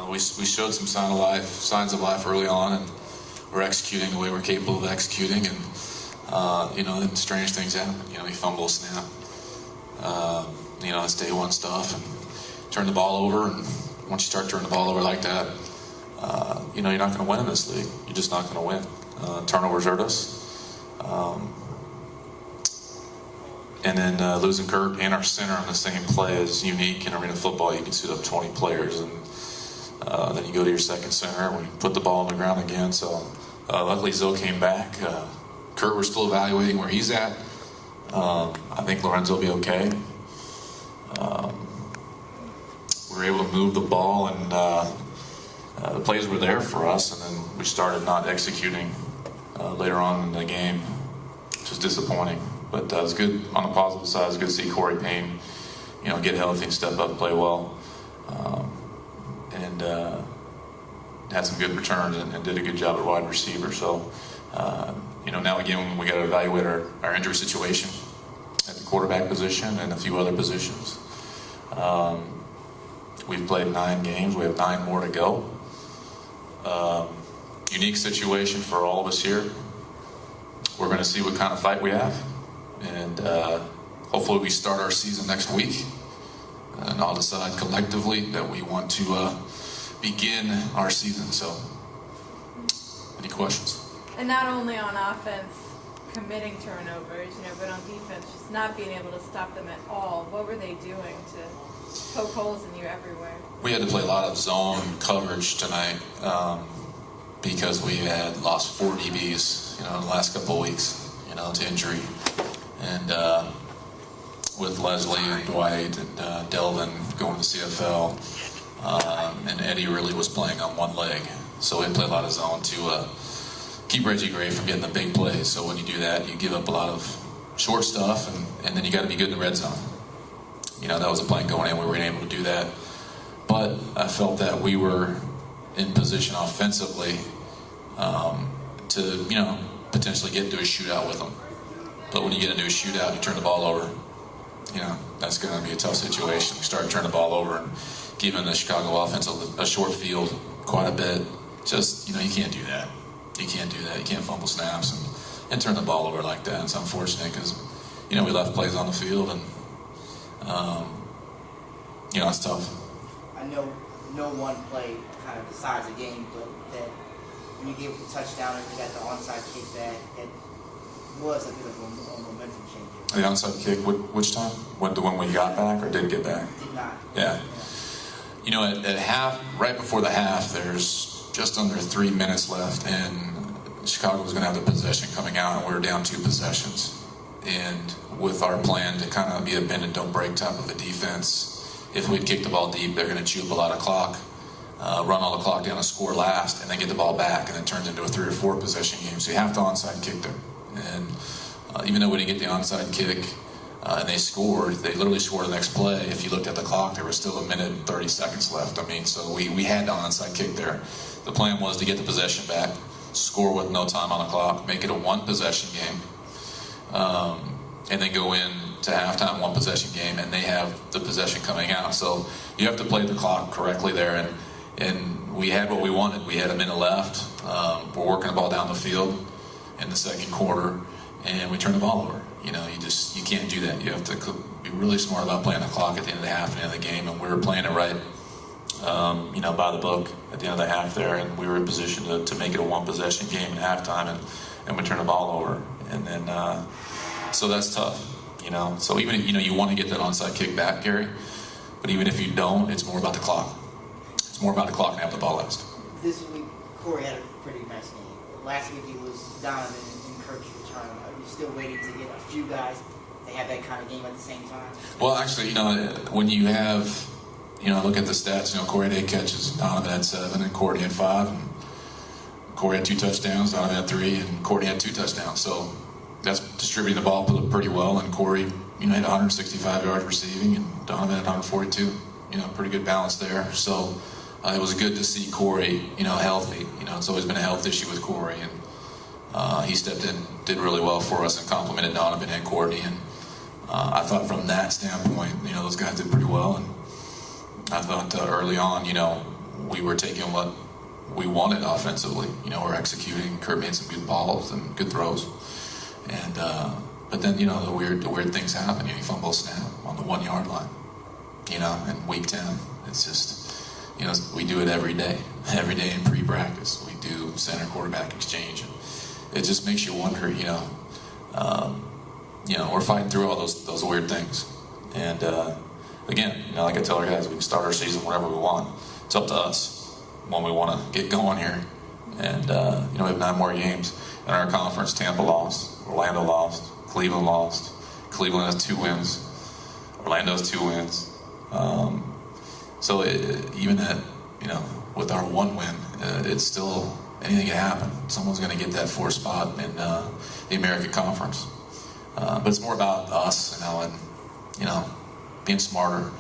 We showed some signs of life early on, and we're executing the way we're capable of executing, and then strange things happen. You fumble a snap. It's day one stuff, and turn the ball over, and once you start turning the ball over like that, you're not going to win in this league. You're just not going to win. Turnovers hurt us. And then losing Kurt and our center on the same play is unique in arena football. You can suit up 20 players, and then you go to your second center, and we put the ball on the ground again. So luckily Zoe came back. Kurt, we're still evaluating where he's at. I think Lorenzo will be okay. We were able to move the ball, and the plays were there for us, and then we started not executing later on in the game, which was disappointing. But it was good on the positive side. It was good to see Corey Payne, get healthy and step up and play well, and had some good returns and did a good job at wide receiver. So, now again we got to evaluate our injury situation at the quarterback position and a few other positions. We've played 9 games. We have 9 more to go. Unique situation for all of us here. We're going to see what kind of fight we have. And hopefully we start our season next week, and I'll decide collectively that we want to begin our season. So, any questions? And not only on offense, committing turnovers, but on defense, just not being able to stop them at all. What were they doing to poke holes in you everywhere? We had to play a lot of zone coverage tonight because we had lost 4 DBs, in the last couple of weeks, to injury. And with Leslie and Dwight and Delvin going to CFL, and Eddie really was playing on one leg. So we played a lot of zone to keep Reggie Gray from getting the big plays. So when you do that, you give up a lot of short stuff, and then you got to be good in the red zone. That was a plan going in. We weren't able to do that. But I felt that we were in position offensively to, potentially get into a shootout with them. But when you get into a shootout, you turn the ball over, that's going to be a tough situation. You start turning the ball over and giving the Chicago offense a short field quite a bit. Just, you can't do that. You can't do that. You can't fumble snaps and turn the ball over like that. It's unfortunate because, we left plays on the field, and, it's tough. I know no one play kind of decides the game, but that when you gave the touchdown and you got the onside kick back, it was a bit of a momentum changer. The onside kick, which time? The one we got back or didn't get back? Did not. Yeah. At half, right before the half, there's just under 3 minutes left, and Chicago was going to have the possession coming out, and we were down 2 possessions. And with our plan to kind of be a bend and don't break type of a defense, if we'd kick the ball deep, they're going to chew up a lot of clock, run all the clock down and score last, and then get the ball back, and then turns into a 3 or 4 possession game. So you have to onside kick there. And even though we didn't get the onside kick and they scored, they literally scored the next play. If you looked at the clock, there was still 1 minute and 30 seconds left. So we had the onside kick there. The plan was to get the possession back, score with no time on the clock, make it a 1 possession game, and then go in to halftime 1 possession game, and they have the possession coming out. So you have to play the clock correctly there, and we had what we wanted. We had 1 minute left. We're working the ball down the field in the second quarter, and we turned the ball over. You can't do that. You have to be really smart about playing the clock at the end of the half and the end of the game, and we were playing it right, by the book at the end of the half there, and we were in position to make it a 1 possession game at halftime, and we turned the ball over, and then so that's tough, So even you want to get that onside kick back, Gary, but even if you don't, it's more about the clock. It's more about the clock and have the ball last. This week, Corey had a pretty nice game. Last week he was Donovan and Kirk's return. Are you still waiting to get a few guys to have that kind of game at the same time? Well, actually, when you have, look at the stats. Corey had 8 catches, Donovan had 7, and Corey had 5. And Corey had 2 touchdowns, Donovan had 3, and Corey had 2 touchdowns. So that's distributing the ball pretty well. And Corey, had 165 yards receiving, and Donovan had 142. Pretty good balance there. So it was good to see Corey, healthy. It's always been a health issue with Corey, and he stepped in, did really well for us, and complimented Donovan and Courtney. And I thought from that standpoint, those guys did pretty well. And I thought early on, we were taking what we wanted offensively. You know, we're executing. Kurt made some good balls and good throws, and but then, you know, the weird things happen. You fumble a snap on the 1 yard line. You know, in week 10, it's just, you know, we do it every day in pre-practice. We do center quarterback exchange, and it just makes you wonder. You know, we're fighting through all those weird things, and again, you know, like I tell our guys, we can start our season whenever we want. It's up to us when we want to get going here. And, you know, we have 9 more games in our conference. Tampa lost, Orlando lost, Cleveland lost. Cleveland has 2 wins. Orlando has 2 wins. So even that, you know, with our 1 win, it's still, anything can happen. Someone's going to get that 4th spot in the American Conference. But it's more about us, you know, and, you know, being smarter,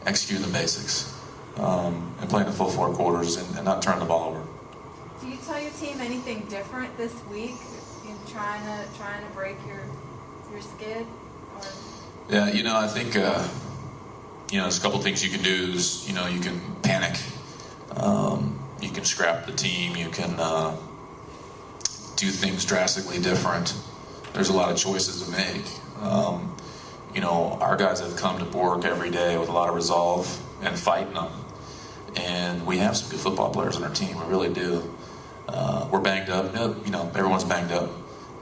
executing the basics, and playing the full 4 quarters and not turning the ball over. Do you tell your team anything different this week in trying to break your skid? Or? Yeah, you know, I think you know, there's a couple things you can do. You know, you can panic, you can scrap the team, you can do things drastically different. There's a lot of choices to make. You know, our guys have come to work every day with a lot of resolve and fighting them. And we have some good football players on our team. We really do. We're banged up. You know, everyone's banged up,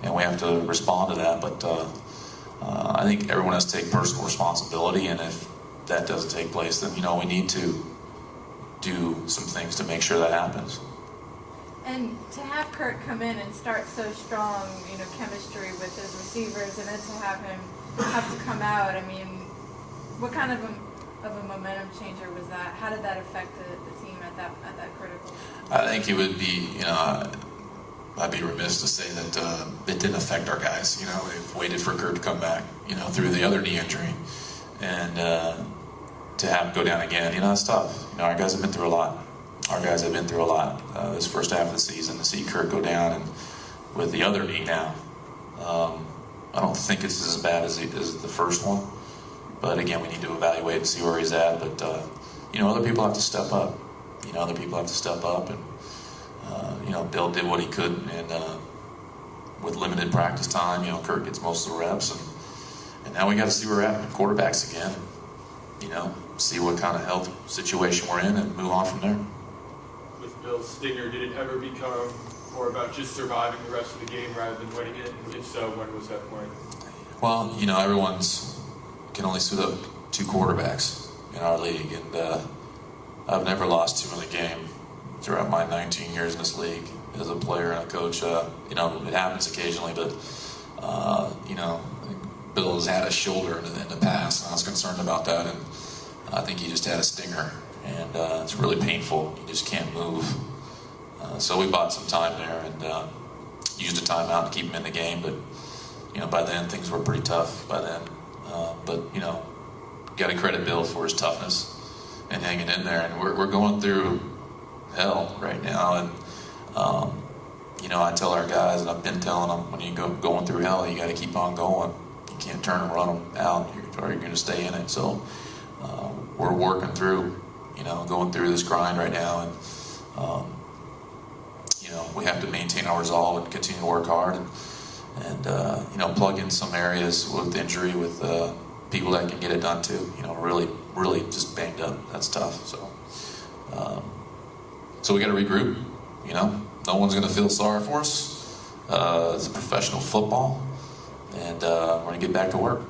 and we have to respond to that. But I think everyone has to take personal responsibility. And if that doesn't take place, then, you know, we need to do some things to make sure that happens. And to have Kurt come in and start so strong, you know, chemistry with his receivers, and then to have him have to come out, I mean, what kind of a momentum changer was that? How did that affect the team at that critical? I think it would be, you know, I'd be remiss to say that it didn't affect our guys. You know, they've waited for Kurt to come back, you know, through the other knee injury, and to have him go down again, you know, it's tough. You know, our guys have been through a lot. This first half of the season, to see Kurt go down and with the other knee now. I don't think it's as bad as the first one, but again, we need to evaluate and see where he's at. But you know, other people have to step up. You know, and you know, Bill did what he could, and with limited practice time, you know, Kurt gets most of the reps, and now we got to see where we're at with quarterbacks again. You know, see what kind of health situation we're in, and move on from there. With Bill's stinger, did it ever become more about just surviving the rest of the game rather than winning it? If so, when was that point? Well, you know, everyone's can only suit up 2 quarterbacks in our league, and I've never lost 2 in a game throughout my 19 years in this league as a player and a coach. You know, it happens occasionally, but you know, Bill has had a shoulder in the past, and I was concerned about that, and I think he just had a stinger, and it's really painful. You just can't move. So we bought some time there and used a timeout to keep him in the game, but you know, by then things were pretty tough by then. But you know, got to credit Bill for his toughness and hanging in there, and we're going through hell right now, and you know, I tell our guys, and I've been telling them, when you going through hell, you got to keep on going. You can't turn and run them out, or you're going to stay in it. So we're working through, you know, going through this grind right now, and you know, we have to maintain our resolve and continue to work hard, and you know, plug in some areas with injury with people that can get it done too. You know, really just banged up. That's tough. So we got to regroup. You know, no one's going to feel sorry for us. It's professional football, and we're going to get back to work.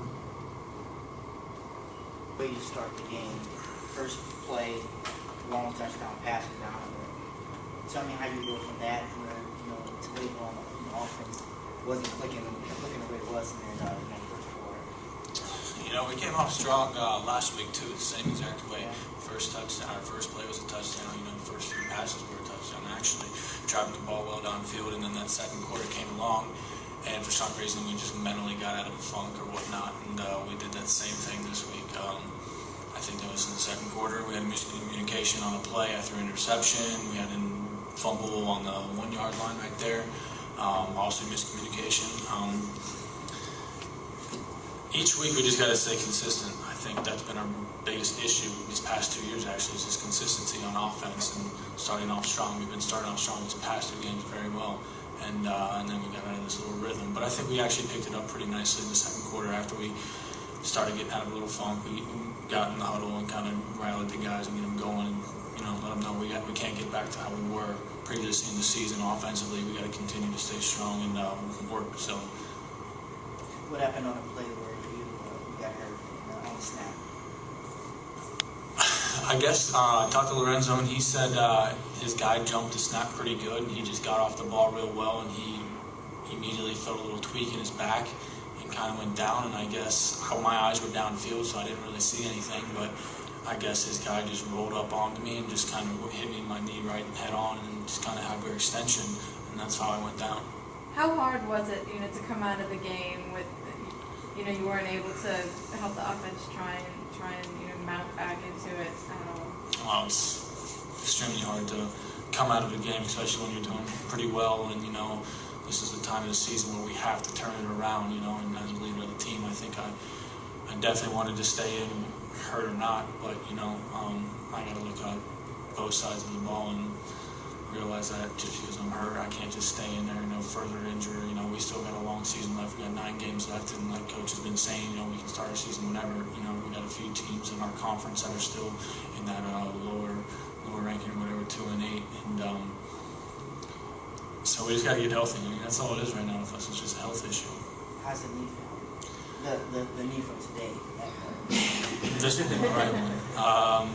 Way you start the game, first play, long touchdown, passing down. Tell me how you go from that to you know, to later on the offense wasn't clicking the way it was in that first quarter. You know, we came off strong last week too, the same exact way. First touchdown, our first play was a touchdown. You know, the first few passes were a touchdown. Actually, driving the ball well downfield, and then that second quarter came along, and for some reason we just mentally got out of a funk or whatnot, and we did that same thing this week. I think that was in the second quarter. We had miscommunication on a play. I threw an interception. We had a fumble on the 1 yard line right there. Also miscommunication. Each week we just got to stay consistent. I think that's been our biggest issue these past 2 years, actually, is just consistency on offense and starting off strong. We've been starting off strong these past 2 games very well, and then we got out of this little rhythm. But I think we actually picked it up pretty nicely in the second quarter after we started getting out of a little funk. We got in the huddle and kind of rallied the guys and get them going, and let them know we can't get back to how we were previously in the season offensively. We got to continue to stay strong and work. So, what happened on a play where you got hurt on the snap? I guess I talked to Lorenzo, and he said his guy jumped the snap pretty good, and he just got off the ball real well, and he immediately felt a little tweak in his back and kind of went down. And I guess my eyes were downfield, so I didn't really see anything, but I guess his guy just rolled up onto me and just kind of hit me in my knee right head on and just kind of had their extension, and that's how I went down. How hard was it, to come out of the game with, you weren't able to help the offense try and mount back into it at all? Well, it's extremely hard to come out of a game, especially when you're doing pretty well, and this is the time of the season where we have to turn it around, and as a leader of the team, I think I definitely wanted to stay in, hurt or not, but I got to look at both sides of the ball and realize that just because I'm hurt, I can't just stay in there. Further injury. We still got a long season left. We got 9 games left, and like Coach has been saying, we can start our season whenever. We got a few teams in our conference that are still in that lower ranking or whatever, 2 and 8, and so we just got to get healthy. That's all it is right now with us. It's just a health issue. How's the knee feel? The knee from today. This right one.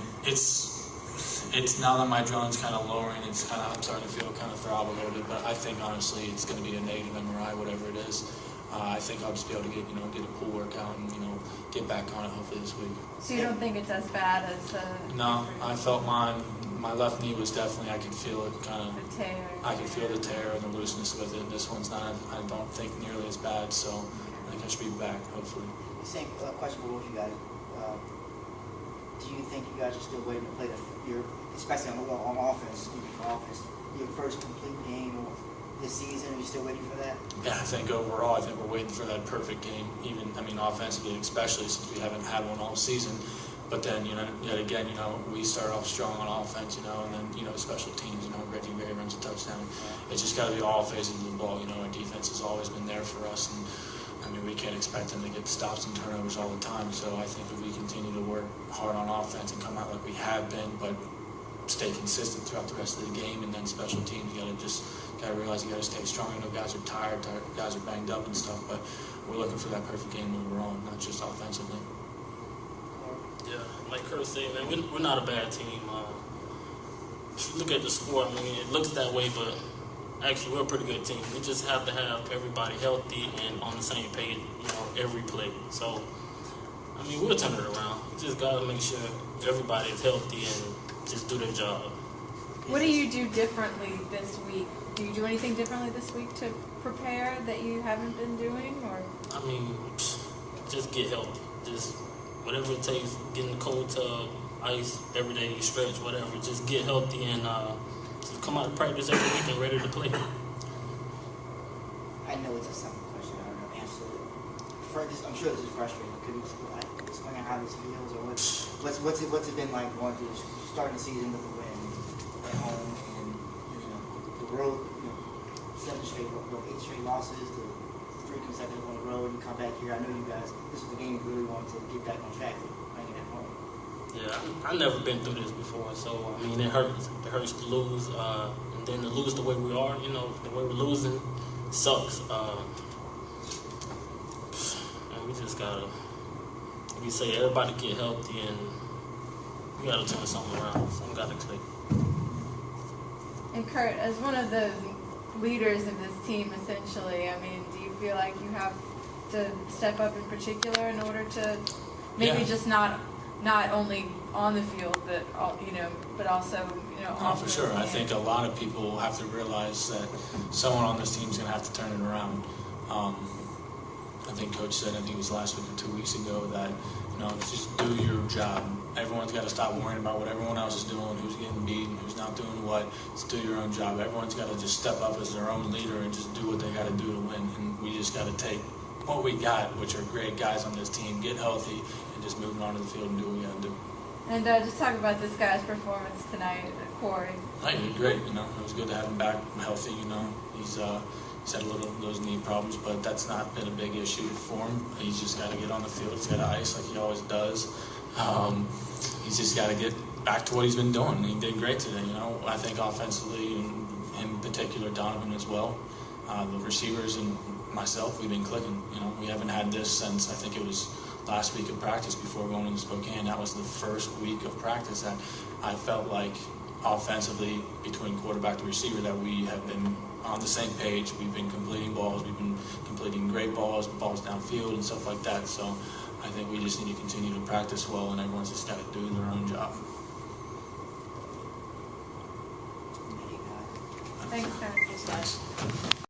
It's now that my adrenaline's kind of lowering, I'm starting to feel kind of throb a little bit, but I think honestly it's going to be a negative MRI, whatever it is. I think I'll just be able to get a pool workout and get back on it hopefully this week. So you don't think it's as bad as the? No, I felt my left knee was definitely, I could feel it kind of. The tear. I could feel the tear and the looseness with it. This one's not, I don't think, nearly as bad, so I think I should be back hopefully. Same question for both of you guys. Do you think you guys are still waiting to play especially on offense, your first complete game this season? Are you still waiting for that? Yeah, I think overall, we're waiting for that perfect game. Offensively, especially since we haven't had one all season. But then, yet again, we start off strong on offense, and then, special teams, Reggie Ray runs a touchdown. It's just got to be all phases of the ball. Our defense has always been there for us, and we can't expect them to get stops and turnovers all the time. So I think if we continue to work hard on offense and come out like we have been, but stay consistent throughout the rest of the game, and then special teams, you gotta realize you gotta stay strong. Guys are tired, guys are banged up and stuff, but we're looking for that perfect game overall, not just offensively. Yeah, like Kurt said, man, we're not a bad team. If you look at the score, it looks that way, but actually we're a pretty good team. We just have to have everybody healthy and on the same page, every play. So, we'll turn it around. We just gotta make sure everybody is healthy and just do their job. What do you do differently this week? Do you do anything differently this week to prepare that you haven't been doing, or? Just get healthy. Just whatever it takes, get in the cold tub, ice every day, stretch, whatever. Just get healthy and just come out to practice every week and ready to play. I know it's a simple question. I don't know the answer to it. I'm sure this is frustrating. Could you explain how this feels, or what's it been like going through starting the season with a win at home and the road, 8 straight losses to 3 consecutive on the road, and you come back here. I know you guys. This was the game you really wanted to get back on track with, playing at home. Yeah, I've never been through this before, so it hurts. It hurts to lose, and then to lose the way we are. The way we're losing sucks. And we just gotta, like you say, everybody get healthy, and we gotta turn something around. Something gotta click. And Kurt, as one of the leaders of this team, essentially, do you feel like you have to step up in particular in order to maybe just not only on the field, but but also Oh, for sure. I think a lot of people have to realize that someone on this team is going to have to turn it around. I think Coach said, I think it was last week or 2 weeks ago, that just do your job. Everyone's got to stop worrying about what everyone else is doing, who's getting beaten, who's not doing what. Just do your own job. Everyone's got to just step up as their own leader and just do what they got to do to win. And we just got to take what we got, which are great guys on this team, get healthy, and and just moving on to the field and do what we got to do. And just talk about this guy's performance tonight, Corey. He did great. You know, it was good to have him back healthy. You know, he's had a little of those knee problems, but that's not been a big issue for him. He's just got to get on the field. He's got to ice like he always does. He's just got to get back to what he's been doing. He did great today. You know, I think offensively, and in particular Donovan as well, the receivers and myself, we've been clicking. You know, we haven't had this since I think it was last week of practice before going into Spokane. That was the first week of practice that I felt like offensively between quarterback to receiver that we have been on the same page. We've been completing balls. We've been completing great balls downfield and stuff like that. So I think we just need to continue to practice well, and everyone's just got to do their own job. Thanks, Coach. Thanks.